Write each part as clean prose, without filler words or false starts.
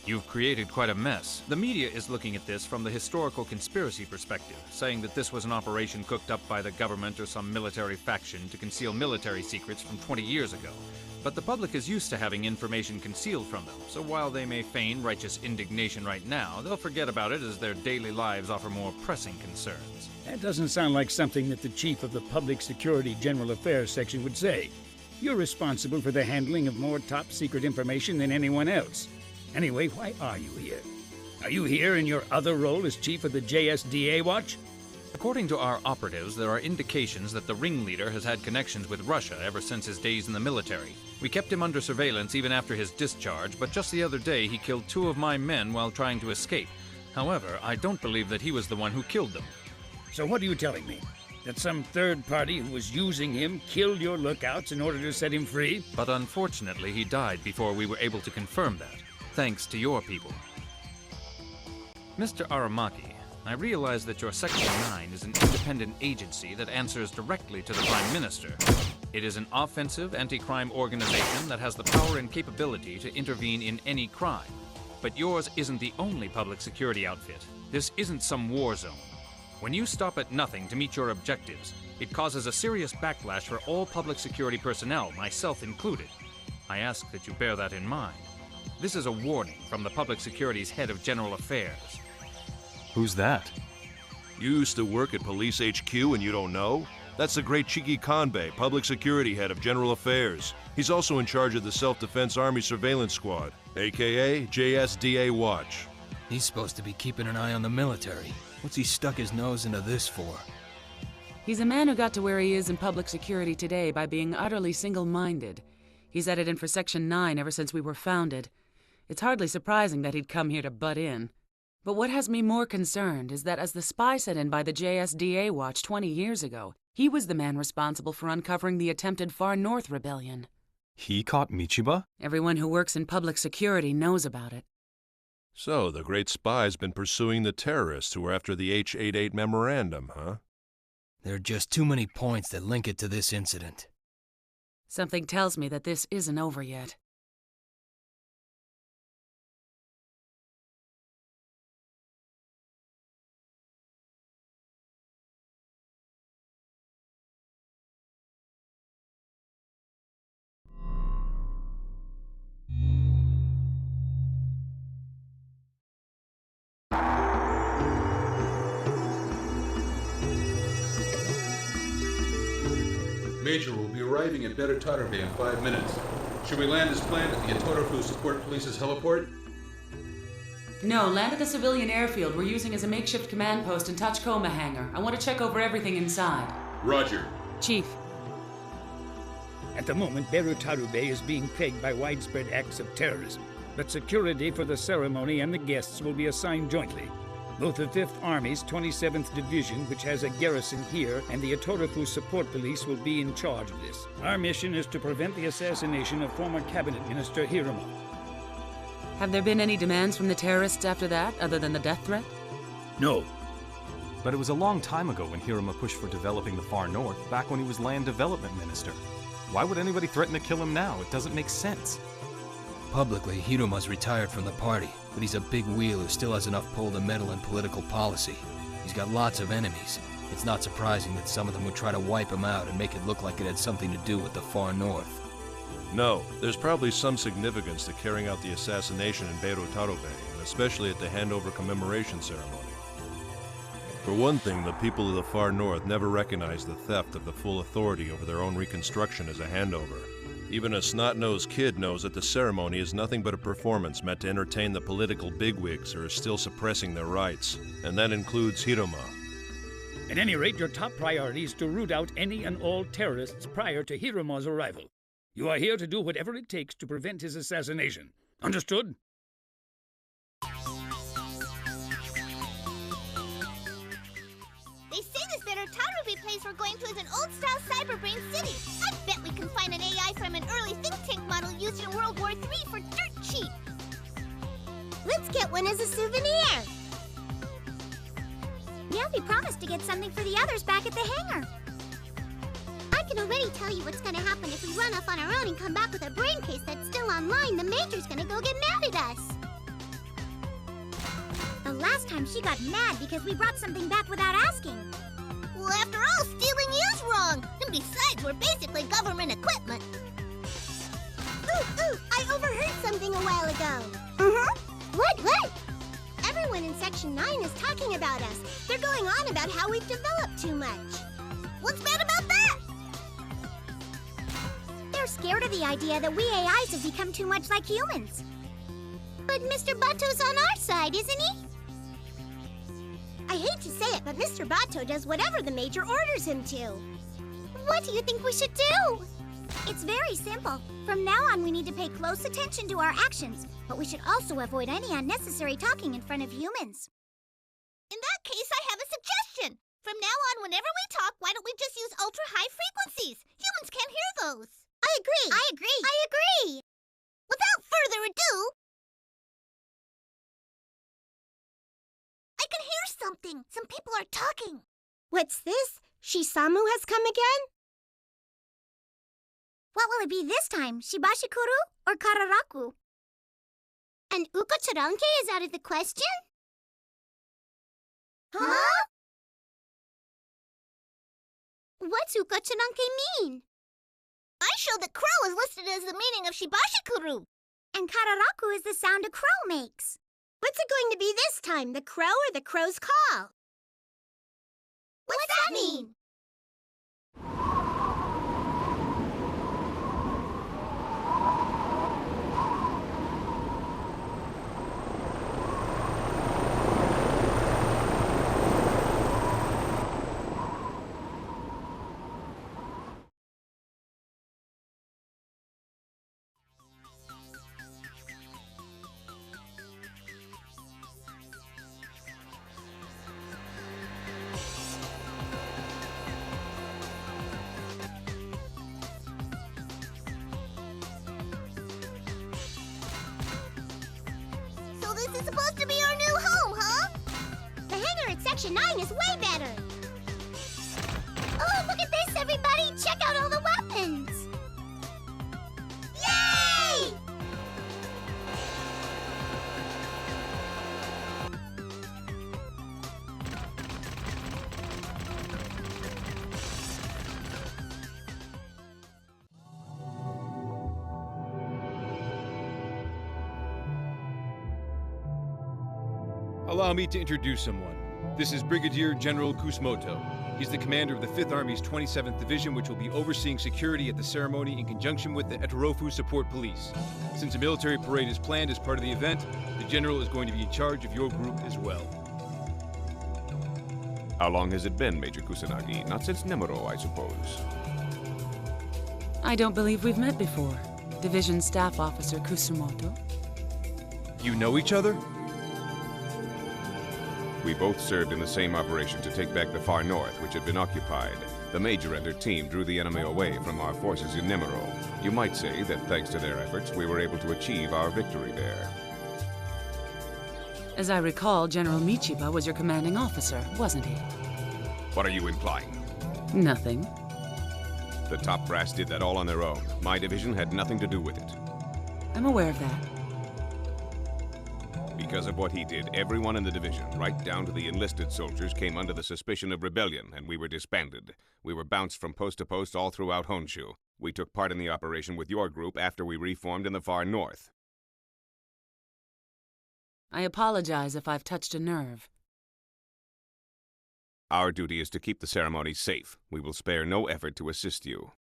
You've created quite a mess. The media is looking at this from the historical conspiracy perspective, saying that this was an operation cooked up by the government or some military faction to conceal military secrets from 20 years ago. But the public is used to having information concealed from them, so while they may feign righteous indignation right now, they'll forget about it as their daily lives offer more pressing concerns. That doesn't sound like something that the chief of the Public Security General Affairs section would say. You're responsible for the handling of more top-secret information than anyone else. Anyway, why are you here? Are you here in your other role as chief of the JSDA Watch? According to our operatives, there are indications that the ringleader has had connections with Russia ever since his days in the military. We kept him under surveillance even after his discharge, but just the other day he killed 2 of my men while trying to escape. However, I don't believe that he was the one who killed them. So what are you telling me? That some third party who was using him killed your lookouts in order to set him free? But unfortunately, he died before we were able to confirm that, thanks to your people. Mr. Aramaki, I realize that your Section 9 is an independent agency that answers directly to the Prime Minister. It is an offensive anti-crime organization that has the power and capability to intervene in any crime. But yours isn't the only public security outfit. This isn't some war zone. When you stop at nothing to meet your objectives, it causes a serious backlash for all public security personnel, myself included. I ask that you bear that in mind. This is a warning from the Public Security's head of General Affairs. Who's that? You used to work at Police HQ and you don't know? That's the great Chiki Kanbei, Public Security Head of General Affairs. He's also in charge of the Self-Defense Army Surveillance Squad, aka JSDA Watch. He's supposed to be keeping an eye on the military. What's he stuck his nose into this for? He's a man who got to where he is in public security today by being utterly single-minded. He's had it in for Section 9 ever since we were founded. It's hardly surprising that he'd come here to butt in. But what has me more concerned is that as the spy sent in by the JSDA Watch 20 years ago, he was the man responsible for uncovering the attempted Far North Rebellion. He caught Michiba? Everyone who works in public security knows about it. So, the great spy's been pursuing the terrorists who were after the H-88 memorandum, huh? There are just too many points that link it to this incident. Something tells me that this isn't over yet. Major will be arriving at Better Bay in 5 minutes. Should we land as planned at the Atotofu Support Police's heliport? No, land at the civilian airfield we're using as a makeshift command post in Tachikoma hangar. I want to check over everything inside. Roger. Chief. At the moment, Beru Tarube is being plagued by widespread acts of terrorism, but security for the ceremony and the guests will be assigned jointly. Both the 5th Army's 27th Division, which has a garrison here, and the Atotofu Support Police will be in charge of this. Our mission is to prevent the assassination of former Cabinet Minister Hiruma. Have there been any demands from the terrorists after that, other than the death threat? No. But it was a long time ago when Hiruma pushed for developing the Far North, back when he was Land Development Minister. Why would anybody threaten to kill him now? It doesn't make sense. Publicly, Hiruma's retired from the party, but he's a big wheel who still has enough pull to meddle in political policy. He's got lots of enemies. It's not surprising that some of them would try to wipe him out and make it look like it had something to do with the Far North. No, there's probably some significance to carrying out the assassination in Beru Tarube, and especially at the handover commemoration ceremony. For one thing, the people of the Far North never recognized the theft of the full authority over their own reconstruction as a handover. Even a snot-nosed kid knows that the ceremony is nothing but a performance meant to entertain the political bigwigs who are still suppressing their rights, and that includes Hiruma. At any rate, your top priority is to root out any and all terrorists prior to Hiruma's arrival. You are here to do whatever it takes to prevent his assassination. Understood? They say this Better place we're going to is an old-style cyberbrain city. I bet we can find an AI from an early think tank model used in World War III for dirt cheap. Let's get one as a souvenir. Yeah, we promised to get something for the others back at the hangar. I can already tell you what's gonna happen if we run off on our own and come back with a brain case that's still online. The Major's gonna go get mad at us. last time she got mad because we brought something back without asking. Well, after all, stealing is wrong. And besides, we're basically government equipment. Ooh, I overheard something a while ago. What? Everyone in Section 9 is talking about us. They're going on about how we've developed too much. What's bad about that? They're scared of the idea that we AIs have become too much like humans. But Mr. Bato's on our side, isn't he? I hate to say it, but Mr. Bato does whatever the Major orders him to. What do you think we should do? It's very simple. From now on, we need to pay close attention to our actions, but we should also avoid any unnecessary talking in front of humans. In that case, I have a suggestion. From now on, whenever we talk, why don't we just use ultra-high frequencies? Humans can't hear those. I agree. Without further ado, I can hear something. Some people are talking. What's this? Shisamu has come again? What will it be this time, Shibashikuru or Kararaku? And Ukocharanke is out of the question? Huh? What's Ukocharanke mean? I showed that crow is listed as the meaning of Shibashikuru. And Kararaku is the sound a crow makes. What's it going to be this time, the crow or the crow's call? What's that mean? So this is supposed to be our new home, huh? The hangar at Section 9 is way better. Oh, look at this, everybody! Check out all the weapons! Yay! Allow me to introduce someone. This is Brigadier General Kusumoto. He's the commander of the 5th Army's 27th Division, which will be overseeing security at the ceremony in conjunction with the Etorofu Support Police. Since a military parade is planned as part of the event, the general is going to be in charge of your group as well. How long has it been, Major Kusanagi? Not since Nemuro, I suppose. I don't believe we've met before. Division Staff Officer Kusumoto. You know each other? We both served in the same operation to take back the far north, which had been occupied. The Major and her team drew the enemy away from our forces in Nemuro. You might say that thanks to their efforts, we were able to achieve our victory there. As I recall, General Michiba was your commanding officer, wasn't he? What are you implying? Nothing. The top brass did that all on their own. My division had nothing to do with it. I'm aware of that. Because of what he did, everyone in the division, right down to the enlisted soldiers, came under the suspicion of rebellion, and we were disbanded. We were bounced from post to post all throughout Honshu. We took part in the operation with your group after we reformed in the far north. I apologize if I've touched a nerve. Our duty is to keep the ceremony safe. We will spare no effort to assist you.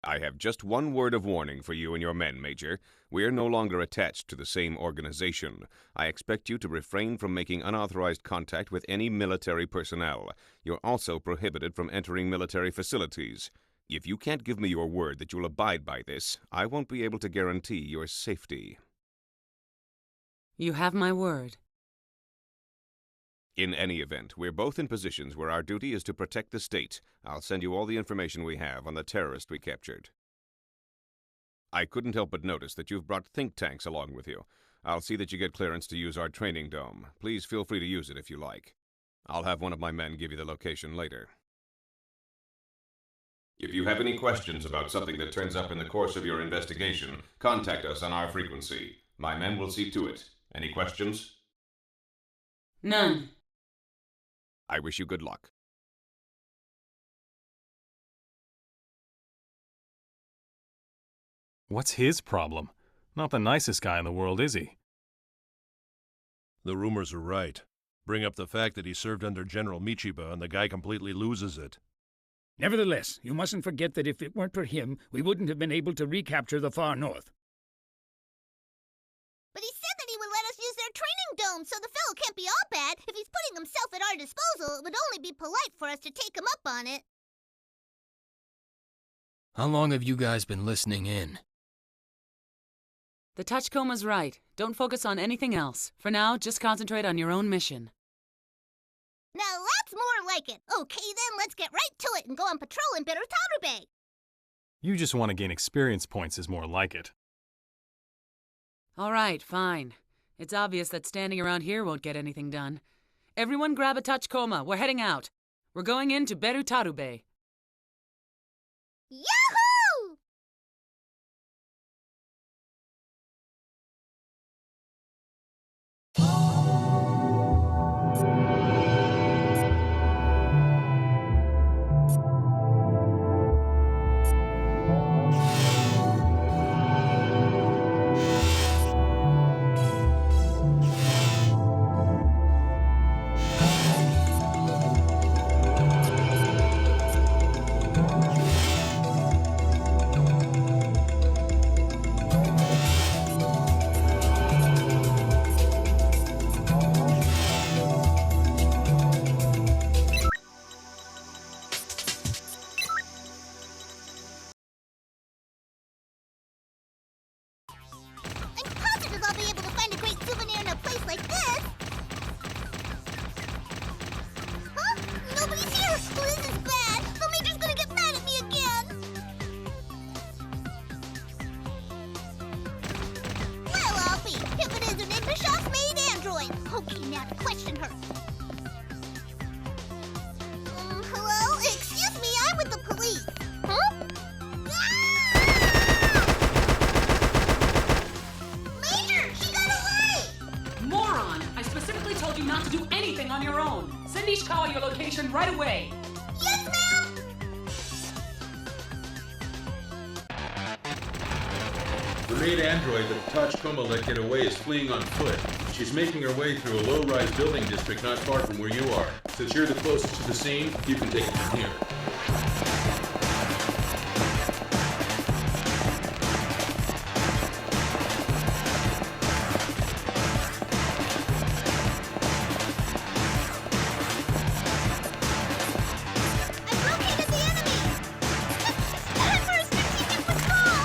I have just one word of warning for you and your men, Major. We are no longer attached to the same organization. I expect you to refrain from making unauthorized contact with any military personnel. You're also prohibited from entering military facilities. If you can't give me your word that you'll abide by this, I won't be able to guarantee your safety. You have my word. In any event, we're both in positions where our duty is to protect the state. I'll send you all the information we have on the terrorist we captured. I couldn't help but notice that you've brought think tanks along with you. I'll see that you get clearance to use our training dome. Please feel free to use it if you like. I'll have one of my men give you the location later. If you have any questions about something that turns up in the course of your investigation, contact us on our frequency. My men will see to it. Any questions? None. I wish you good luck. What's his problem? Not the nicest guy in the world, is he? The rumors are right. Bring up the fact that he served under General Michiba and the guy completely loses it. Nevertheless, you mustn't forget that if it weren't for him, we wouldn't have been able to recapture the far north. But he said that he would let us use their training dome, so the fellow can't be all bad. If he's putting himself at our disposal, it would only be polite for us to take him up on it. How long have you guys been listening in? The Touchcoma's right. Don't focus on anything else. For now, just concentrate on your own mission. Now that's more like it. Okay then, let's get right to it and go on patrol in Berutaru Bay. You just want to gain experience points is more like it. All right, fine. It's obvious that standing around here won't get anything done. Everyone grab a Touchcoma. We're heading out. We're going into Berutaru Bay. Yahoo! I'm positive I'll be able to find a great souvenir in a place like this. Huh? Nobody's here! Well, this is bad! The Major's gonna get mad at me again! Well, I'll be, if it is an Ignishoff-made android. Okay, now to question her. Hello? Excuse me, I'm with the police. Huh? Major, she got away! Moron! I specifically told you not to do anything on your own. Send Ishikawa your location right away. Yes, ma'am! The maid android that Tachikoma let get away is fleeing on foot. She's making her way through a low-rise building district not far from where you are. Since you're the closest to the scene, you can take it from here. I've located the enemy! Time for a strategic patrol! I've located the enemy! Time for a strategic patrol!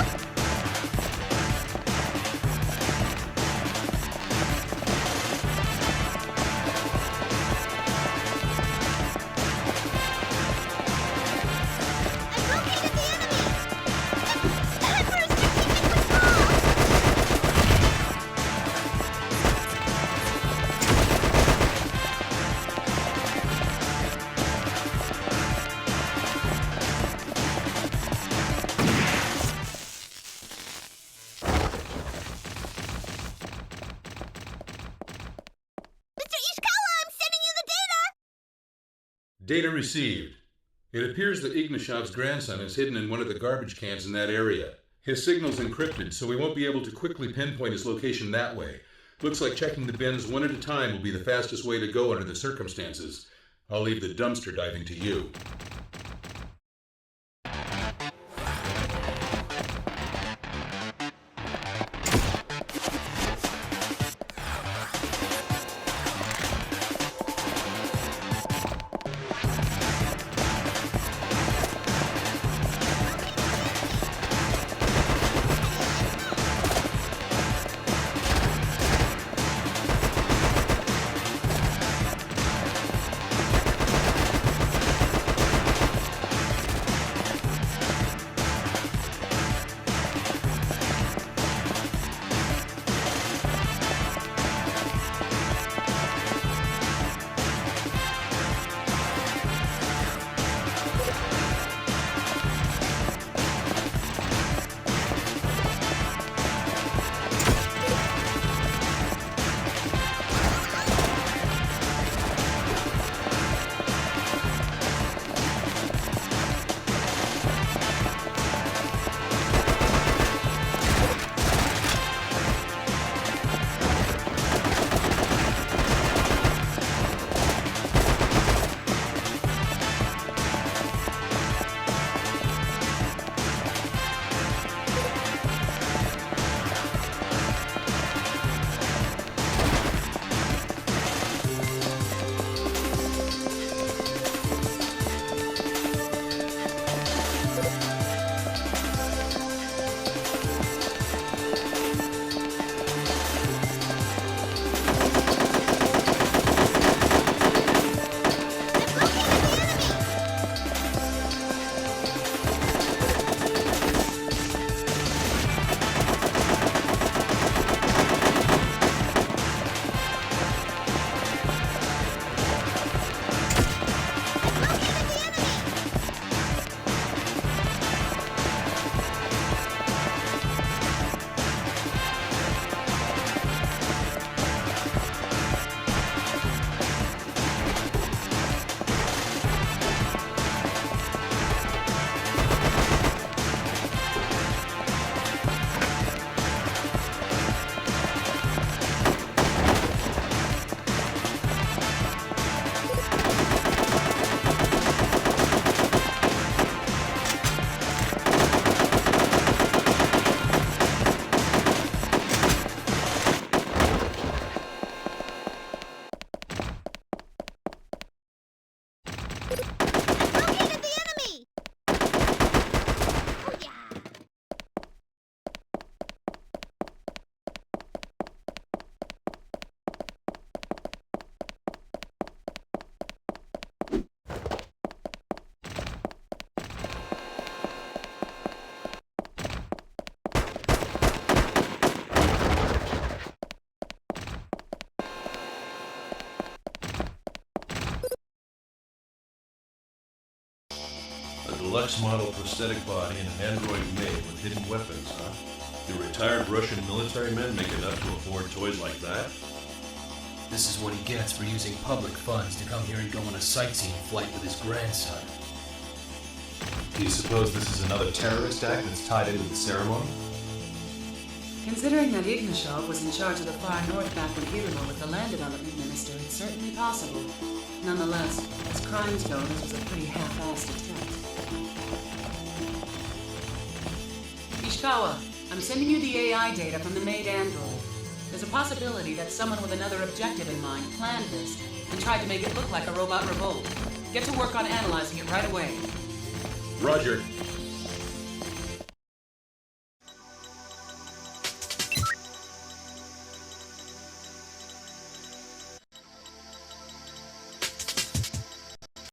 Mr. Ishikawa, I'm sending you the data! Data received. It appears that Ignishov's grandson is hidden in one of the garbage cans in that area. His signal's encrypted, so we won't be able to quickly pinpoint his location that way. Looks like checking the bins one at a time will be the fastest way to go under the circumstances. I'll leave the dumpster diving to you. deluxe model prosthetic body and an android made with hidden weapons, huh? Do retired Russian military men make enough to afford toys like that? This is what he gets for using public funds to come here and go on a sightseeing flight with his grandson. Do you suppose this is another terrorist act that's tied into the ceremony? Considering that Ignashov was in charge of the Far North back when Hiruma was the land development minister, it's certainly possible. Nonetheless, as crimes go, this was a pretty half-assed attempt. Ishikawa, I'm sending you the AI data from the made android. There's a possibility that someone with another objective in mind planned this and tried to make it look like a robot revolt. Get to work on analyzing it right away. Roger.